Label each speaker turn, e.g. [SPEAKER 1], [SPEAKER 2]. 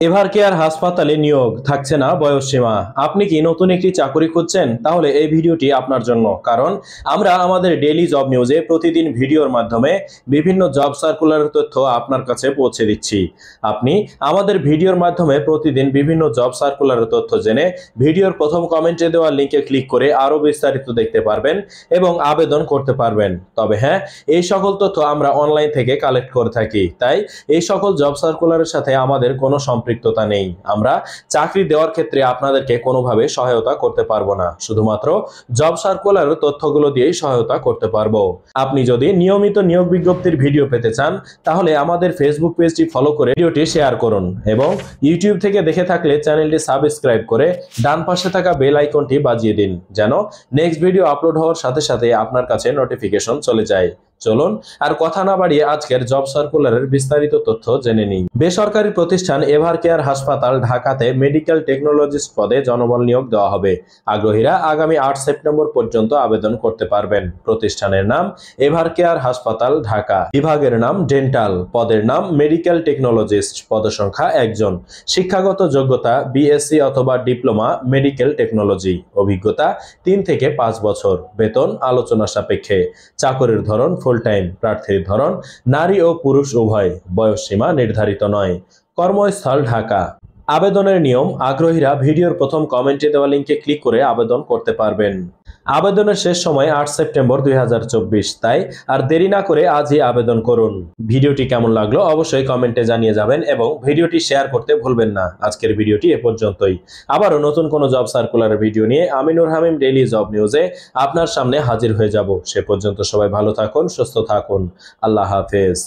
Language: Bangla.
[SPEAKER 1] এভার কেয়ার হাসপাতালে নিয়োগ থাকছে না বয়সসীমা। আপনি কি নতুন একটি চাকরি খুঁজছেন? তাহলে এই ভিডিওটি আপনার জন্য, কারণ আমরা আমাদের ডেইলি জব নিউজে প্রতিদিন ভিডিওর মাধ্যমে বিভিন্ন জব সার্কুলারের তথ্য আপনার কাছে পৌঁছে দিচ্ছি। আপনি আমাদের ভিডিওর মাধ্যমে প্রতিদিন বিভিন্ন জব সার্কুলারের তথ্য জেনে ভিডিওর প্রথম কমেন্টে দেওয়া লিঙ্কে ক্লিক করে আরো বিস্তারিত দেখতে পারবেন এবং আবেদন করতে পারবেন। তবে হ্যাঁ, এই সকল তথ্য আমরা অনলাইন থেকে কালেক্ট করে থাকি, তাই এই সকল জব সার্কুলারের সাথে আমাদের কোনো সম্পৃক্ততা নেই। আমরা চাকরি দেওয়ার ক্ষেত্রে আপনাদেরকে কোনোভাবে সহায়তা করতে পারবো না, শুধুমাত্র জব সার্কুলারের তথ্যগুলো দিয়েই সহায়তা করতে পারবো। আপনি যদি নিয়মিত নিয়োগ বিজ্ঞপ্তির ভিডিও পেতে চান, তাহলে আমাদের ফেসবুক পেজটি ফলো করে ভিডিওটি শেয়ার করুন এবং ইউটিউব থেকে দেখে থাকলে চ্যানেলটি সাবস্ক্রাইব করে ডান পাশে থাকা বেল আইকনটি বাজিয়ে দিন, যেন নেক্সট ভিডিও আপলোড হওয়ার সাথে সাথে আপনার কাছে নোটিফিকেশন চলে যায়। চলুন আর কথা না বাড়িয়ে আজকের জব সার্কুলারের বিস্তারিত তথ্য জেনে নিই। বেসরকারি প্রতিষ্ঠান এভার কেয়ার হাসপাতাল ঢাকাতে মেডিকেল টেকনোলজিস্ট পদে জনবল নিয়োগ দেওয়া হবে। আগ্রহীরা আগামী 8 সেপ্টেম্বর পর্যন্ত আবেদন করতে পারবেন। প্রতিষ্ঠানের নাম এভার কেয়ার হাসপাতাল ঢাকা, বিভাগের নাম ডেন্টাল, পদের নাম মেডিকেল টেকনোলজিস্ট, পদসংখ্যা 1 জন, শিক্ষাগত যোগ্যতা বিএসসি অথবা ডিপ্লোমা মেডিকেল টেকনোলজি, অভিজ্ঞতা 3 থেকে 5 বছর, বেতন আলোচনা সাপেক্ষে, চাকরির ধরন ফুল টাইম, প্রার্থীর ধরন নারী ও পুরুষ উভয়, বয়সসীমা নির্ধারিত নয়, কর্মস্থল ঢাকা। আবেদনের নিয়ম: আগ্রহীরা ভিডিওর প্রথম কমেন্টে দেওয়া লিঙ্কে ক্লিক করে আবেদন করতে পারবেন। আবেদনের শেষ সময় 8 সেপ্টেম্বর 2024, তাই আর দেরি না করে আজই আবেদন করুন। ভিডিওটি কেমন লাগলো অবশ্যই কমেন্টে জানিয়ে যাবেন এবং ভিডিওটি শেয়ার করতে ভুলবেন না। আজকের ভিডিওটি এ পর্যন্তই। আবারও নতুন কোনো জব সার্কুলারের ভিডিও নিয়ে আমি নূর হামিম ডেইলি জব নিউজে আপনার সামনে হাজির হয়ে যাব। সে পর্যন্ত সবাই ভালো থাকুন, সুস্থ থাকুন। আল্লাহ হাফেজ।